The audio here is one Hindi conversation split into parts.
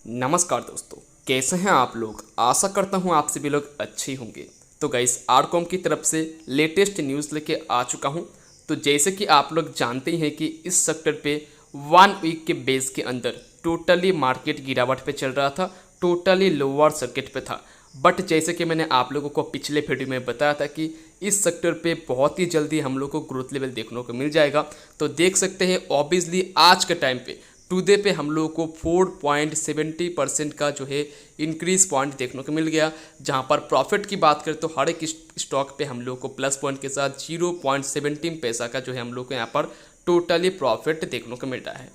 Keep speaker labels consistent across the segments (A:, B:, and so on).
A: नमस्कार दोस्तों, कैसे हैं आप लोग। आशा करता हूं आप सभी लोग अच्छे होंगे। तो गाइस, आरकॉम की तरफ से लेटेस्ट न्यूज़ लेके आ चुका हूं। तो जैसे कि आप लोग जानते ही हैं कि इस सेक्टर पे 1 वीक के बेस के अंदर टोटली मार्केट गिरावट पे चल रहा था, टोटली लोअर सर्किट पे था। बट जैसे कि मैंने आप लोगों को पिछले वीडियो में बताया था कि इस सेक्टर पे बहुत ही जल्दी हम लोग को ग्रोथ लेवल देखने को मिल जाएगा। तो देख सकते हैं ऑब्वियसली आज के टाइम पे टुडे पे हम लोगों को 4.70% का जो है इंक्रीज पॉइंट देखने को मिल गया। जहां पर प्रॉफिट की बात करें तो हर एक स्टॉक पे हम लोग को प्लस पॉइंट के साथ 0.17 पैसा का जो है हम लोग को यहाँ पर टोटली प्रॉफिट देखने को मिल रहा है।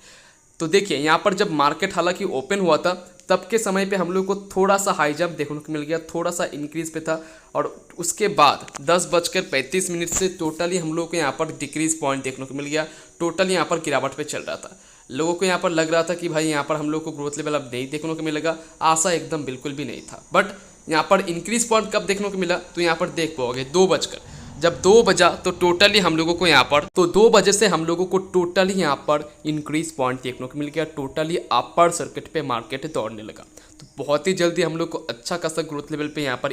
A: तो देखिए यहाँ पर जब मार्केट हालांकि ओपन हुआ था तब के समय पे हम लोग को थोड़ा सा हाई जंप देखने को मिल गया, थोड़ा सा इंक्रीज पे था। और उसके बाद 10:35 से टोटली हम लोग को यहाँ पर डिक्रीज पॉइंट देखने को मिल गया। टोटली यहाँ पर गिरावट पे चल रहा था। लोगों को यहाँ पर लग रहा था कि भाई यहाँ पर हम लोग को ग्रोथ लेवल अब नहीं देखने को मिलेगा। आशा एकदम बिल्कुल भी नहीं था। बट यहाँ पर इंक्रीज पॉइंट कब देखने को मिला तो यहाँ पर देख पाओगे 2 बजकर जब 2 बजा तो टोटली हम लोगों को यहाँ पर 2 बजे से हम लोगों को टोटली यहाँ पर इंक्रीज पॉइंट देखने को मिल गया। टोटली अपर सर्किट पे मार्केट दौड़ने लगा। तो बहुत ही जल्दी हम लोग को अच्छा खासा ग्रोथ लेवल पे यहाँ पर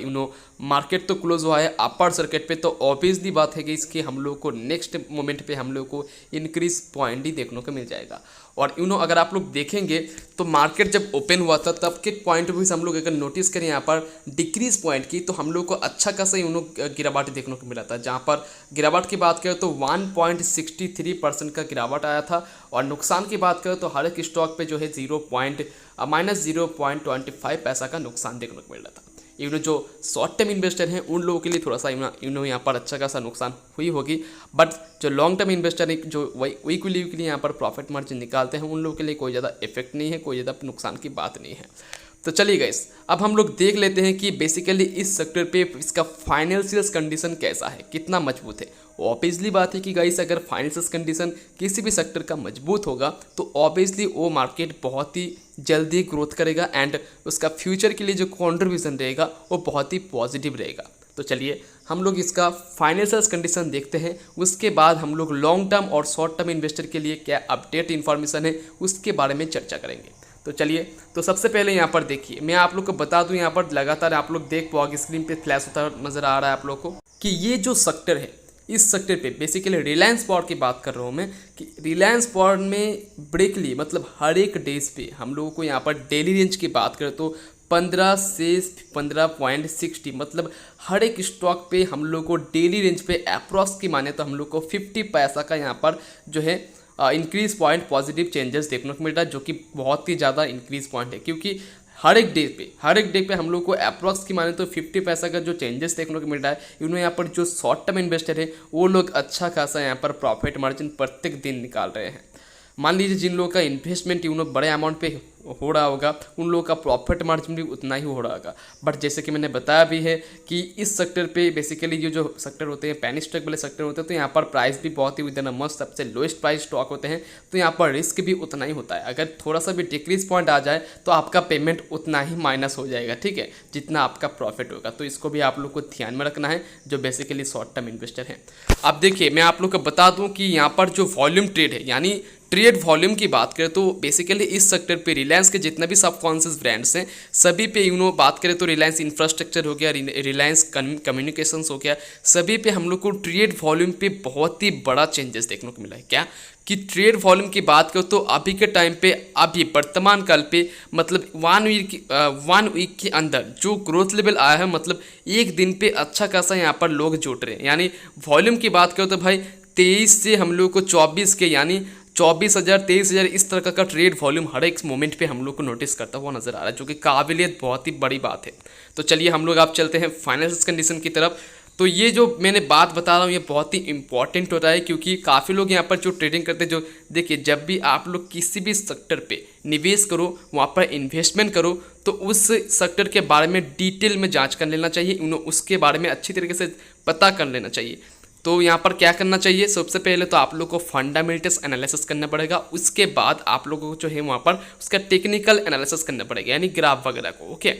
A: मार्केट तो क्लोज हुआ है अपर सर्किट पे। तो ऑब्वियसली बात है कि इसके हम लोग को नेक्स्ट मोमेंट पे हम लोग को इंक्रीज पॉइंट ही देखने को मिल जाएगा। और अगर आप लोग देखेंगे तो मार्केट जब ओपन हुआ था तब के पॉइंट भी हम लोग अगर नोटिस करें यहाँ पर डिक्रीज पॉइंट की तो हम लोग को अच्छा खासा गिरावट देखने को मिला था। जहाँ पर गिरावट की बात करें तो 1.63% का गिरावट आया था। और नुकसान की बात करें तो हर एक स्टॉक पे जो है -0.25 पैसा का नुकसान देखने को मिल रहा था। जो शॉर्ट टर्म इन्वेस्टर हैं उन लोगों के लिए थोड़ा सा यहाँ पर अच्छा खासा नुकसान हुई होगी। बट जो लॉन्ग टर्म इन्वेस्टर है जो वीकली यहाँ पर प्रॉफिट मार्जिन निकालते हैं उन लोगों के लिए कोई ज़्यादा इफेक्ट नहीं है, कोई ज़्यादा नुकसान की बात नहीं है। तो चलिए गाइस, अब हम लोग देख लेते हैं कि बेसिकली इस सेक्टर पे इसका फाइनेंशियल कंडीशन कैसा है, कितना मजबूत है। ऑब्वियसली बात है कि गाइस अगर फाइनेंशियल कंडीशन किसी भी सेक्टर का मजबूत होगा तो ऑब्वियसली वो मार्केट बहुत ही जल्दी ग्रोथ करेगा एंड उसका फ्यूचर के लिए जो कंट्रीब्यूशन रहेगा वो बहुत ही पॉजिटिव रहेगा। तो चलिए हम लोग इसका फाइनेंशियल कंडीशन देखते हैं, उसके बाद हम लोग लॉन्ग टर्म और शॉर्ट टर्म इन्वेस्टर के लिए क्या अपडेट इन्फॉर्मेशन है उसके बारे में चर्चा करेंगे। तो चलिए, तो सबसे पहले यहाँ पर देखिए, मैं आप लोग को बता दूँ, यहाँ पर लगातार आप लोग देख पाओगे स्क्रीन पे फ्लैश होता नजर आ रहा है आप लोग को कि ये जो सेक्टर है इस सेक्टर पे बेसिकली रिलायंस पावर की बात कर रहा हूँ मैं कि रिलायंस पावर में ब्रेकली मतलब हर एक डेज पे हम लोगों को यहाँ पर डेली रेंज की बात करें तो 15 से 15.60 मतलब हर एक स्टॉक पे हम लोग को डेली रेंज पे अप्रॉक्स की माने तो हम लोग को 50 पैसा का यहाँ पर जो है इंक्रीज पॉइंट पॉजिटिव चेंजेस देखने को मिल रहा है, जो कि बहुत ही ज़्यादा इंक्रीज पॉइंट है। क्योंकि हर एक डे पे हम लोग को अप्रॉक्स की माने तो 50 पैसा का जो चेंजेस देखने को मिल रहा है। यहाँ पर जो शॉर्ट टर्म इन्वेस्टर है वो लोग अच्छा खासा यहाँ पर प्रॉफिट मार्जिन प्रत्येक दिन निकाल रहे हैं। मान लीजिए जिन लोगों का इन्वेस्टमेंट बड़े अमाउंट पे हो रहा होगा उन लोगों का प्रॉफिट मार्जिन भी उतना ही हो रहा होगा। बट जैसे कि मैंने बताया भी है कि इस सेक्टर पे बेसिकली जो सेक्टर होते हैं पैनी स्टॉक वाले सेक्टर होते हैं तो यहाँ पर प्राइस भी बहुत ही विद मस्त सबसे लोएस्ट प्राइस स्टॉक होते हैं। तो यहाँ पर रिस्क भी उतना ही होता है। अगर थोड़ा सा भी डिक्रीज पॉइंट आ जाए तो आपका पेमेंट उतना ही माइनस हो जाएगा, ठीक है, जितना आपका प्रॉफिट होगा। तो इसको भी आप लोग को ध्यान में रखना है जो बेसिकली शॉर्ट टर्म इन्वेस्टर हैं। अब देखिए मैं आप लोग को बता दूँ कि यहाँ पर जो वॉल्यूम ट्रेड है यानी ट्रेड वॉल्यूम की बात करें तो बेसिकली इस सेक्टर पे रिलायंस के जितने भी सब कॉन्शियस ब्रांड्स हैं सभी पे बात करें तो रिलायंस इंफ्रास्ट्रक्चर हो गया, रिलायंस कम्युनिकेशंस हो गया, सभी पे हम लोग को ट्रेड वॉल्यूम पे बहुत ही बड़ा चेंजेस देखने को मिला है। क्या कि ट्रेड वॉल्यूम की बात करो तो अभी के टाइम पे अभी वर्तमान काल पे मतलब 1 वीक के अंदर जो ग्रोथ लेवल आया है मतलब एक दिन पे अच्छा खासा यहाँ पर लोग जुट रहे हैं। यानी वॉल्यूम की बात करो तो भाई 23 से हम लोग को 24 के यानी 24,000 23,000 इस तरह का ट्रेड वॉल्यूम हर एक मोमेंट पे हम लोग को नोटिस करता हुआ नजर आ रहा है, जो कि काबिलियत बहुत ही बड़ी बात है। तो चलिए हम लोग आप चलते हैं फाइनेंशियल कंडीशन की तरफ। तो ये जो मैंने बात बता रहा हूँ ये बहुत ही इंपॉर्टेंट होता है क्योंकि काफ़ी लोग यहाँ पर जो ट्रेडिंग करते हैं, जो देखिए जब भी आप लोग किसी भी सेक्टर पे निवेश करो वहाँ पर इन्वेस्टमेंट करो तो उस सेक्टर के बारे में डिटेल में जांच कर लेना चाहिए, उसके बारे में अच्छी तरीके से पता कर लेना चाहिए। तो यहाँ पर क्या करना चाहिए, सबसे पहले तो आप लोग को फंडामेंटल्स एनालिसिस करना पड़ेगा। उसके बाद आप लोगों को जो है वहाँ पर उसका टेक्निकल एनालिसिस करना पड़ेगा यानी ग्राफ वगैरह को। ओके,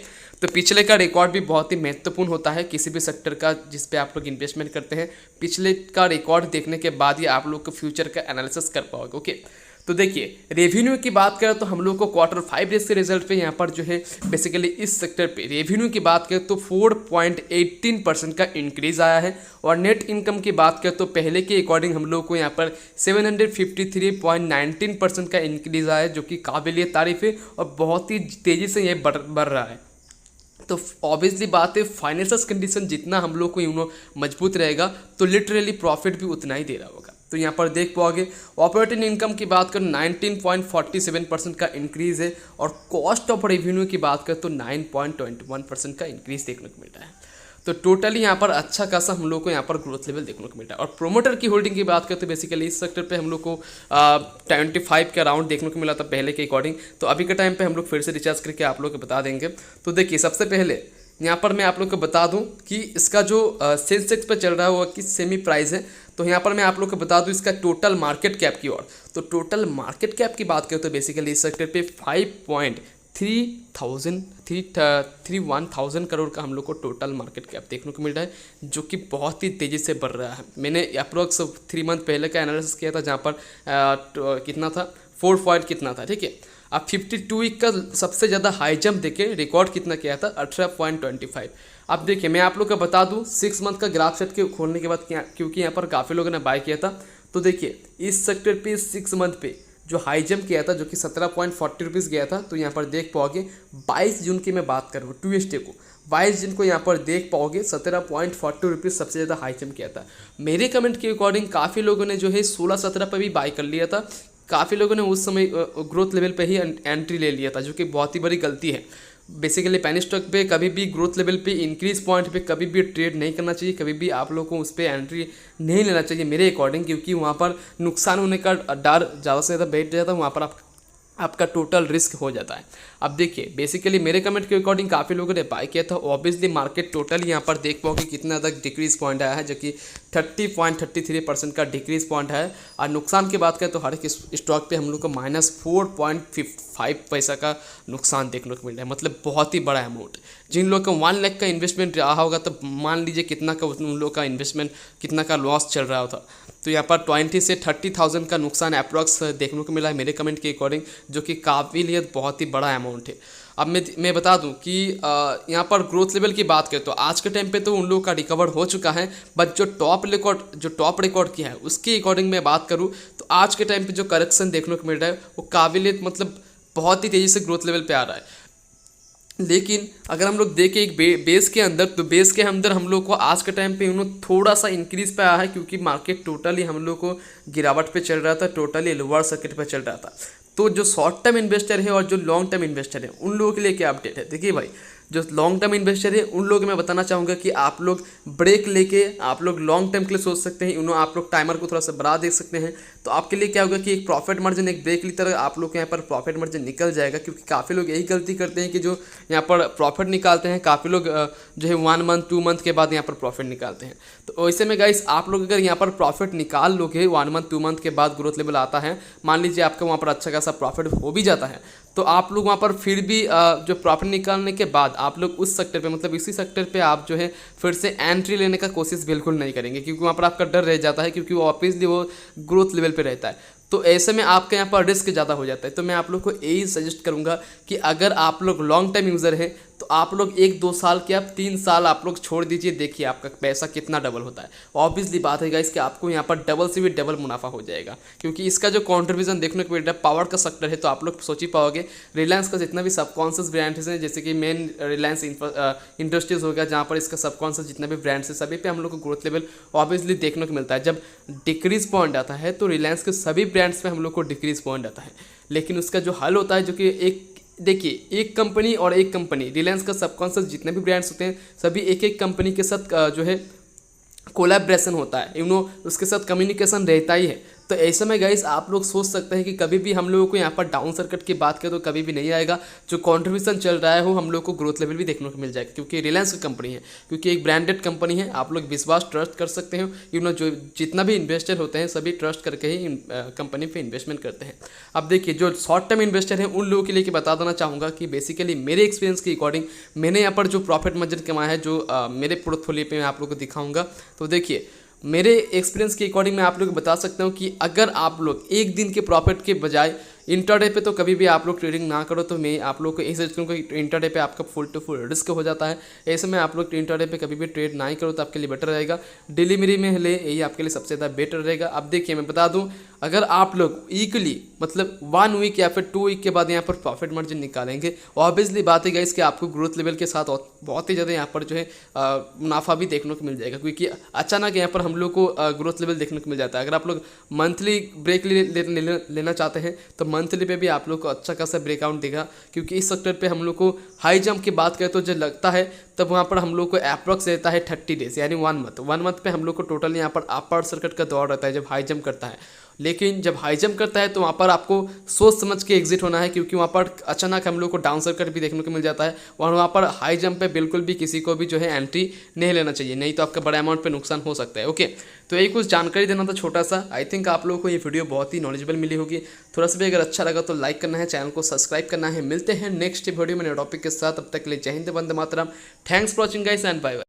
A: तो पिछले का रिकॉर्ड भी बहुत ही महत्वपूर्ण होता है किसी भी सेक्टर का जिस पे आप लोग इन्वेस्टमेंट करते हैं। पिछले का रिकॉर्ड देखने के बाद ही आप लोग को फ्यूचर का एनालिसिस कर पाओगे। ओके, तो देखिए रेवेन्यू की बात करें तो हम लोग को Q5 के रिजल्ट पे यहाँ पर जो है बेसिकली इस सेक्टर पे रेवेन्यू की बात करें तो 4.18% का इंक्रीज आया है। और नेट इनकम की बात करें तो पहले के अकॉर्डिंग हम लोग को यहाँ पर 753.19% का इंक्रीज आया है, जो कि काबिल तारीफ है और बहुत ही तेज़ी से ये बढ़ रहा है। तो ऑब्वियसली बात है फाइनेंशियल कंडीशन जितना हम लोग को मजबूत रहेगा तो लिटरली प्रॉफिट भी उतना ही दे रहा होगा। तो यहाँ पर देख पाओगे ऑपरेटिंग इनकम की बात करें 19.47% का इंक्रीज है और कॉस्ट ऑफ रेवेन्यू की बात करें तो 9.21% का इंक्रीज देखने को मिल रहा है। तो टोटली यहाँ पर अच्छा खासा हम लोग को यहाँ पर ग्रोथ लेवल देखने को मिल रहा है। और प्रोमोटर की होल्डिंग की बात करते हैं बेसिकली इस सेक्टर पे हम लोग को 25 के अराउंड देखने को मिला था पहले के अकॉर्डिंग। तो अभी के टाइम पे हम लोग फिर से रिचार्ज करके आप लोग को बता देंगे। तो देखिए सबसे पहले यहाँ पर मैं आप लोग को बता दूँ कि इसका जो सेंसेक्स पे चल रहा है वो किस सेमी प्राइस है। तो यहाँ पर मैं आप लोग को बता दूँ इसका टोटल मार्केट कैप की ओर। तो टोटल मार्केट कैप की बात करें तो बेसिकली इस सेक्टर पे 5.31,000 करोड़ का हम लोग को टोटल मार्केट कैप देखने को मिल रहा है, जो कि बहुत ही तेज़ी से बढ़ रहा है। मैंने अप्रोक्स 3 मंथ पहले का एनालिसिस किया था जहाँ पर कितना था 4 पॉइंट कितना था, ठीक है। अब 52 वीक का सबसे ज़्यादा हाई जंप देखे रिकॉर्ड कितना किया था 18.25। अब देखिए मैं आप लोग को बता दूं 6 मंथ का ग्राफ सेट के खोलने के बाद क्योंकि यहाँ पर काफ़ी लोगों ने बाय किया था। तो देखिए इस सेक्टर पे 6 मंथ पे जो हाई जंप किया था जो कि 17.40 रुपीज़ गया था। तो यहाँ पर देख पाओगे 22 जून की मैं बात कर रहा हूँ ट्यूसडे को 22 जून को यहाँ पर देख पाओगे 17.40 रुपीज़ सबसे ज़्यादा हाई जंप किया था। मेरे कमेंट के अकॉर्डिंग काफ़ी लोगों ने जो है 16-17 पर भी बाय कर लिया था। काफ़ी लोगों ने उस समय ग्रोथ लेवल पे ही एंट्री ले लिया था, जो कि बहुत ही बड़ी गलती है। बेसिकली पेनी स्टॉक पे कभी भी ग्रोथ लेवल पे इंक्रीज पॉइंट पे कभी भी ट्रेड नहीं करना चाहिए, कभी भी आप लोगों को उस पर एंट्री नहीं लेना चाहिए मेरे अकॉर्डिंग, क्योंकि वहाँ पर नुकसान होने का डर ज़्यादा से ज़्यादा बैठ जाता है, वहाँ पर आपका टोटल रिस्क हो जाता है। अब देखिए बेसिकली मेरे कमेंट के अकॉर्डिंग काफ़ी लोगों ने बाय किया था। ऑब्वियसली मार्केट टोटल यहाँ पर देख पाओगे कितना तक डिक्रीज पॉइंट आया है, जो कि 30.33% का डिक्रीज पॉइंट है। और नुकसान की बात करें तो हर एक स्टॉक पे हम लोग को -4.5 पैसा का नुकसान देखने को मिल रहा है, मतलब बहुत ही बड़ा अमाउंट। जिन लोग का 1 लाख का इन्वेस्टमेंट रहा होगा तो मान लीजिए कितना का उन लोग का इन्वेस्टमेंट कितना का लॉस चल रहा होता। तो यहाँ पर 20 से 30,000 का नुकसान अप्रॉक्स देखने को मिला है मेरे कमेंट के अकॉर्डिंग, जो कि काबिलियत बहुत ही बड़ा अमाउंट है। अब मैं बता दूं कि यहाँ पर ग्रोथ लेवल की बात करें तो आज के टाइम पे तो उन लोगों का रिकवर हो चुका है, बट जो टॉप रिकॉर्ड किया है उसके अकॉर्डिंग मैं बात करूँ तो आज के टाइम पे जो करेक्शन देखने को मिल रहा है वो काबिलियत मतलब बहुत ही तेज़ी से ग्रोथ लेवल पे आ रहा है। लेकिन अगर हम लोग देखें एक बेस के अंदर, तो बेस के अंदर हम लोग को आज के टाइम पे थोड़ा सा इंक्रीज पे आया है, क्योंकि मार्केट टोटली हम लोग को गिरावट पे चल रहा था, टोटली लोअर सर्किट पे चल रहा था। तो जो शॉर्ट टर्म इन्वेस्टर है और जो लॉन्ग टर्म इन्वेस्टर है उन लोगों के लिए क्या अपडेट है, देखिए भाई जो लॉन्ग टर्म इन्वेस्टर है उन लोगों को मैं बताना चाहूँगा कि आप लोग ब्रेक लेके आप लोग लॉन्ग टर्म के लिए सोच सकते हैं। आप लोग टाइमर को थोड़ा सा बढ़ा दे सकते हैं, तो आपके लिए क्या होगा कि एक प्रॉफिट मार्जिन एक ब्रेक की तरह आप लोग के यहाँ पर प्रॉफिट मार्जिन निकल जाएगा। क्योंकि काफ़ी लोग यही गलती करते हैं कि जो यहाँ पर प्रॉफिट निकालते हैं, काफ़ी लोग जो है 1 मंथ 2 मंथ के बाद यहाँ पर प्रॉफिट निकालते हैं। तो वैसे में गाइस आप लोग अगर यहाँ पर प्रॉफिट निकाल लोगे 1 मंथ 2 मंथ के बाद ग्रोथ लेवल आता है, मान लीजिए आपका वहाँ पर अच्छा खासा प्रॉफिट हो भी जाता है, तो आप लोग वहाँ पर फिर भी जो प्रॉफिट निकालने के बाद आप लोग उस सेक्टर पे मतलब इसी सेक्टर पे आप जो है फिर से एंट्री लेने का कोशिश बिल्कुल नहीं करेंगे, क्योंकि वहाँ पर आपका डर रह जाता है, क्योंकि वो ऑब्वियसली वो ग्रोथ लेवल पे रहता है। तो ऐसे में आपके यहाँ पर रिस्क ज़्यादा हो जाता है। तो मैं आप लोग को यही सजेस्ट करूँगा कि अगर आप लोग लॉन्ग टर्म यूज़र हैं तो आप लोग 1-2 साल के आप 3 साल आप लोग छोड़ दीजिए, देखिए आपका पैसा कितना डबल होता है। ऑब्वियसली बात है गाइस कि आपको यहाँ पर डबल से भी डबल मुनाफा हो जाएगा, क्योंकि इसका जो कॉन्ट्रीब्यूशन देखने को मिल रहा है पावर का सेक्टर है। तो आप लोग सोच ही पाओगे रिलायंस का जितना भी सबकॉन्शियस ब्रांड्स हैं, जैसे कि मेन रिलायंस इंडस्ट्रीज हो गया, जहाँ पर इसका सबकॉन्शियस जितने भी ब्रांड्स हैं सभी पे हम लोग को ग्रोथ लेवल ऑब्वियसली देखने को मिलता है। जब डिक्रीज पॉइंट आता है तो रिलायंस के सभी ब्रांड्स पे हम लोग को डिक्रीज पॉइंट आता है, लेकिन उसका जो हल होता है जो कि देखिए एक कंपनी और एक कंपनी रिलायंस का सबकॉन्शियस जितने भी ब्रांड्स होते हैं सभी एक कंपनी के साथ जो है कोलैबोरेशन होता है, उसके साथ कम्युनिकेशन रहता ही है। तो ऐसे में गाइस आप लोग सोच सकते हैं कि कभी भी हम लोगों को यहाँ पर डाउन सर्किट की बात करें तो कभी भी नहीं आएगा। जो कंट्रीब्यूशन चल रहा है वो हम लोग को ग्रोथ लेवल भी देखने को मिल जाएगा, क्योंकि रिलायंस की कंपनी है, क्योंकि एक ब्रांडेड कंपनी है। आप लोग विश्वास ट्रस्ट कर सकते हो। जो जितना भी इन्वेस्टर होते हैं सभी ट्रस्ट करके ही कंपनी पर इन्वेस्टमेंट करते हैं। अब देखिए जो शॉर्ट टर्म इन्वेस्टर हैं उन लोगों के लिए बता देना चाहूँगा कि बेसिकली मेरे एक्सपीरियंस के अकॉर्डिंग मैंने यहाँ पर जो प्रॉफिट मार्जिन कमाया है जो मेरे पोर्टफोलियो पे मैं आप लोग को दिखाऊँगा। तो देखिए मेरे एक्सपीरियंस के अकॉर्डिंग मैं आप लोग को बता सकता हूँ कि अगर आप लोग एक दिन के प्रॉफिट के बजाय इंटरडे पे तो कभी भी आप लोग ट्रेडिंग ना करो, तो मैं आप लोग को यही सजेस्ट करूँगा कि इंटरडे पे आपका फुल टू फुल रिस्क हो जाता है। ऐसे में आप लोग इंटरडे पे कभी भी ट्रेड ना ही करो तो आपके लिए बेटर रहेगा। डिलीवरी में ले यही आपके लिए सबसे ज़्यादा बेटर रहेगा। अब देखिए मैं बता दूँ, अगर आप लोग ईकली मतलब 1 वीक या फिर 2 वीक के बाद यहाँ पर प्रॉफिट मार्जिन निकालेंगे, ऑब्वियसली बात है गाइस कि आपको ग्रोथ लेवल के साथ बहुत ही ज़्यादा यहाँ पर जो है मुनाफा भी देखने को मिल जाएगा, क्योंकि अचानक यहाँ पर हम लोग को ग्रोथ लेवल देखने को मिल जाता है। अगर आप लोग मंथली ब्रेक लेना चाहते हैं तो मंथली पे भी आप लोग को अच्छा खासा ब्रेकआउट देगा, क्योंकि इस सेक्टर पे हम लोग को हाई जंप की बात करें तो जो लगता है तब वहाँ पर हम लोग को अप्रॉक्स रहता है 30 डेज यानी 1 मंथ पे हम लोग को टोटल यहाँ पर अपर सर्किट का दौर रहता है जब हाई जंप करता है। लेकिन जब हाई जंप करता है तो वहाँ पर आपको सोच समझ के एग्जिट होना है, क्योंकि वहाँ पर अचानक हम लोग को डाउन सर्किट भी देखने को मिल जाता है और वहाँ पर हाई जंप पे बिल्कुल भी किसी को भी जो है एंट्री नहीं लेना चाहिए, नहीं तो आपका बड़ा अमाउंट पे नुकसान हो सकता है। ओके, तो यही कुछ जानकारी देना था छोटा सा। आई थिंक आप लोगों को ये वीडियो बहुत ही नॉलेजेबल मिली होगी। थोड़ा सा भी अगर अच्छा लगा तो लाइक करना है, चैनल को सब्सक्राइब करना है। मिलते हैं नेक्स्ट वीडियो में नए टॉपिक के साथ, तब तक के लिए जय हिंद, वंदे मातरम। Thanks for watching guys and bye bye.